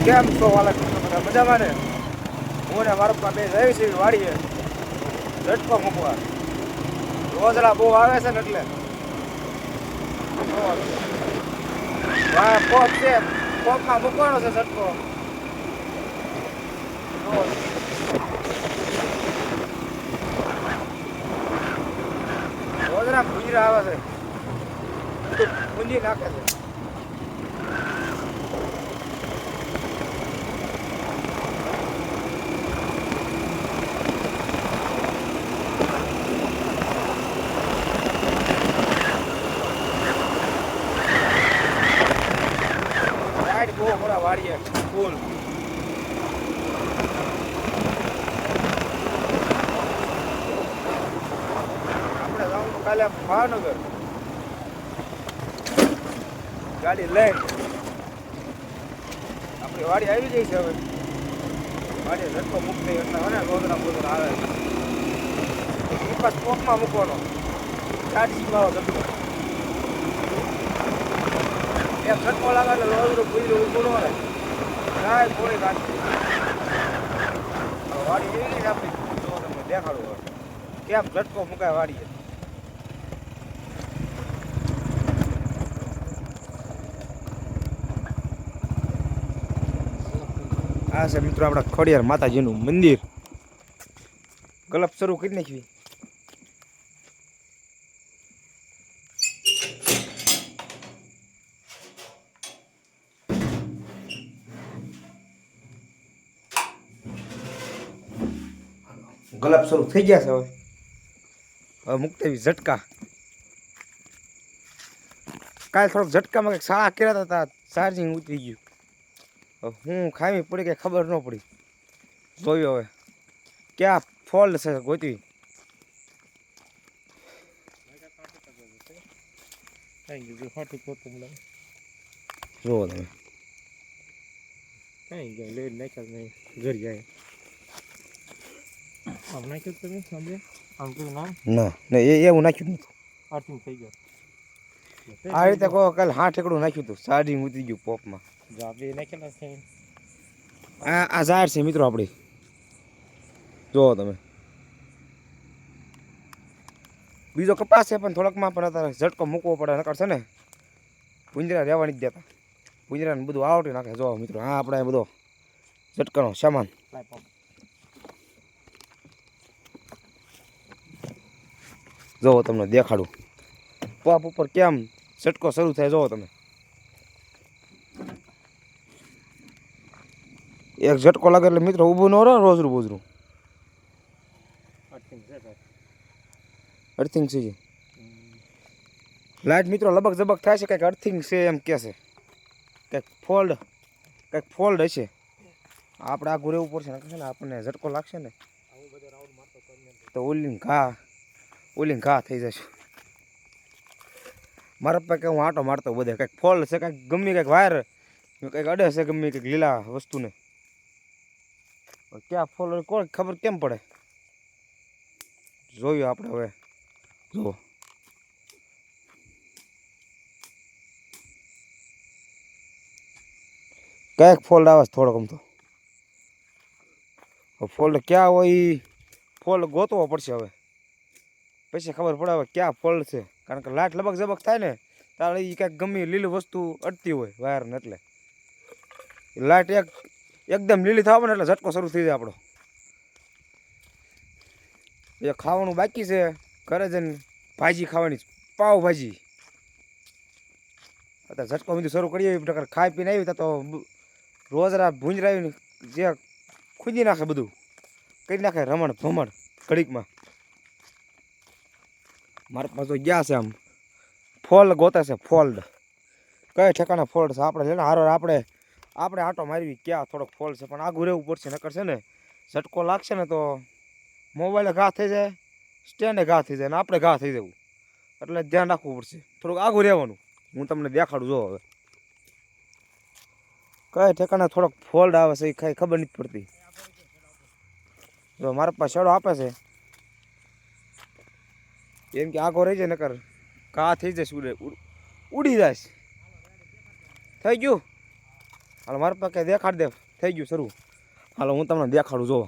કેમ છો વાલા બધા મજામાં ને? હું ને મારા પપ્પા બે જઈ છે વાડીએ ઝટકો મૂકવા. રોજડા બહુ આવે છે ને એટલે પોપ છે, પોપમાં મૂકવાનો છે ઝટકો. રોજડા ભૂંજરા આવે છે, ભૂંજી નાખે છે. બહુ મોડા વાડીએ ફૂલ. આપણે જવાનું કાલે ભાવનગર ગાડી લઈને. આપણી વાડી આવી જાય છે હવે. વાડી ઝટકો મૂકતી એટલે અને રોદરા બોદરા આવે એ પાસ પોકમાં મૂકવાનો ચાર્જિંગમાં આવો ઝટકો. એક ઝટકો લાગે એટલે રોદરું ભૂજરું ઊભું ન રહે. કાંઈ કોઈ કાઢી વાડી એવી ગઈ આપણી. જો તમને દેખાડું હવે કેમ ઝટકો મુકાય વાડીએ. આ છે મિત્રો આપણા ખોડિયાર માતાજીનું મંદિર. ગલપ શરૂ કરી નાખવી. ગલપ શરૂ થઈ ગયા છે હવે. હવે મૂકતા ઝટકા. કાલે થોડોક ઝટકામાં કંઈક શાળા કર્યા હતા, ચાર્જિંગ ઉતરી ગયું. હું ખામી પડી કંઈ ખબર ન પડી. જોયું હવે ક્યાં ફોલ્ટ છે ગોતવી. જુઓ તમે કઈ ગયા લઈ નાખ્યા નહીં ઘર જાય આમ નાખ્યું તમે સમજે આમ કર્યું ના ના એવું નાખ્યું નથી. આર્થિંગ થઈ ગયો આ રીતે કહો કાલે 6 ઠેકડું નાખ્યું હતું, ચાર્જિંગ ઉતરી ગયું પોપમાં. જાબે નાખેલા છે. આ ઝાડ છે મિત્રો આપણી. જુઓ તમે બીજો કપાસ છે પણ થોડોકમાં પણ અત્યારે ઝટકો મૂકવો પડે. નકર છે ને પૂંજરા રહેવાની જ દેતા. પૂંજરાને બધું આવટી નાખે. જો મિત્રો હા આપણે બધો ઝટકાનો સામાન. જો તમને દેખાડું પોપ ઉપર કેમ ઝટકો શરૂ થાય. જોવો તમે એક ઝટકો લાગે એટલે મિત્રો ઊભું ન રહો. રોજરું બોજરું અર્થિંગ છે. લાઇટ મિત્રો લબક ઝબક થાય છે. કંઈક અર્થિંગ છે એમ કહે છે. કંઈક ફોલ્ડ હશે. આપણે આ ઘૂરે ઉપર છે ને આપણને ઝટકો લાગશે ને તો ઓલી ઘા થઈ જશે. મારા પપ્પા કે હું આંટો મારતો બધે કંઈક ફોલ્ડ છે. કંઈક ગમે કંઈક વાયર કંઈક અડે છે ગમે કંઈક લીલા વસ્તુને. ક્યાં ફોલ્ડ કોઈ ખબર કેમ પડે. જોયું આપણે હવે. જુઓ કંઈક ફોલ્ડ આવે છે થોડોક. આમ તો ફોલ્ડ ક્યાં હોય ફોલ્ડ ગોતવો પડશે હવે. પછી ખબર પડે હવે ક્યાં ફોલ્ડ છે. કારણ કે લાઇટ લબક ઝબક થાય ને ત્યારે એ કાંઈક ગમે લીલી વસ્તુ અડતી હોય વાયરને. એટલે લાઇટ એકદમ લીલી થવા ને એટલે ઝટકો શરૂ થઈ જાય આપણો. એ ખાવાનું બાકી છે ઘરે જઈને ભાજી ખાવાની પાવભાજી. અત્યારે ઝટકો બધું શરૂ કરીએ પ્રકાર ખાઈ પીને આવી તો રોજરા ભૂંજરાવીને જે ખુજી નાખે બધું કરી નાખે રમણ ભમણ ઘડીકમાં. મારા પાસે ગયા છે આમ ફોલ્ડ ગોતે છે. ફોલ્ડ કઈ ઠેકાણા ફોલ્ડ છે આપણે છે ને હારો આપણે આંટો મારવી ક્યાં થોડોક ફોલ્ડ છે. પણ આગું રહેવું પડશે. નકર છે ને ઝટકો લાગશે ને તો મોબાઈલે ઘા થઈ જાય, સ્ટેન્ડે ઘા થઈ જાય ને આપણે ઘા થઈ જવું. એટલે ધ્યાન રાખવું પડશે. થોડુંક આગું રહેવાનું. હું તમને દેખાડું. જો હવે કઈ ઠેકાણે થોડોક ફોલ્ડ આવે છે એ કઈ ખબર નથી પડતી. જો મારા પાસે શેડો આપે છે એમ કે આગો રહી જાય નકર ઘા થઈ જશે. ઉડી જાય. થઈ ગયું હાલો મારા પાસે દેખાડ દે થઈ ગયું શરૂ. હાલો હું તમને દેખાડું જોવો.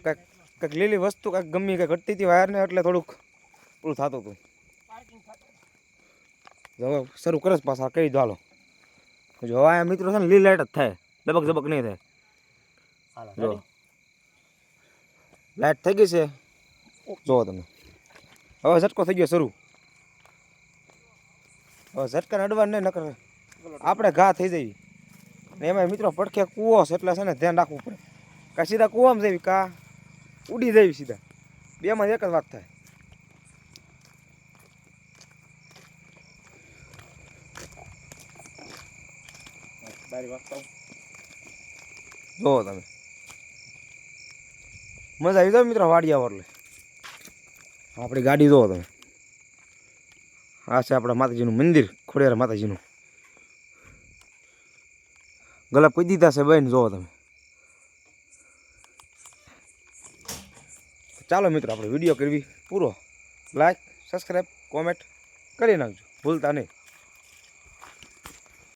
કંઈક લીલી વસ્તુ કંઈક ગમી કંઈક ઘટતી હતી વાયરને એટલે થોડુંક પૂરું થતું હતું. હવે શરૂ કરે પાછા કહી દો હાલો. જો આ મિત્રો છે ને લીલી લાઈટ જ થાય, ધબક ધબક નહીં થાય. હાલો જો લાઈટ થઈ ગઈ છે, જોવો તમે. હવે ઝટકો થઈ ગયો શરૂ. હવે ઝટકાને અડવા નહીં નકર આપણે ઘા થઈ જઈએ. ને એમાં મિત્રો પડખે કૂવો છે એટલે છે ને ધ્યાન રાખવું પડે. કાં સીધા કૂવામાં જઈએ કાં ઉડી જઈએ સીધા, બેમાં એક જ વાત થાય. બારી વાગતા જોવો તમે, મજા આવી જાય મિત્રો વાડિયા એટલે. આપણી ગાડી જોવો તમે. આ છે આપણા માતાજીનું મંદિર, ખોડિયાર માતાજીનું. ગલા પૂજી દીધા છે બેન, જોવો તમે. ચાલો મિત્રો આપણે વિડીયો કરવી પૂરો. લાઈક સબસ્ક્રાઈબ કોમેન્ટ કરી નાખજો, ભૂલતા નહીં.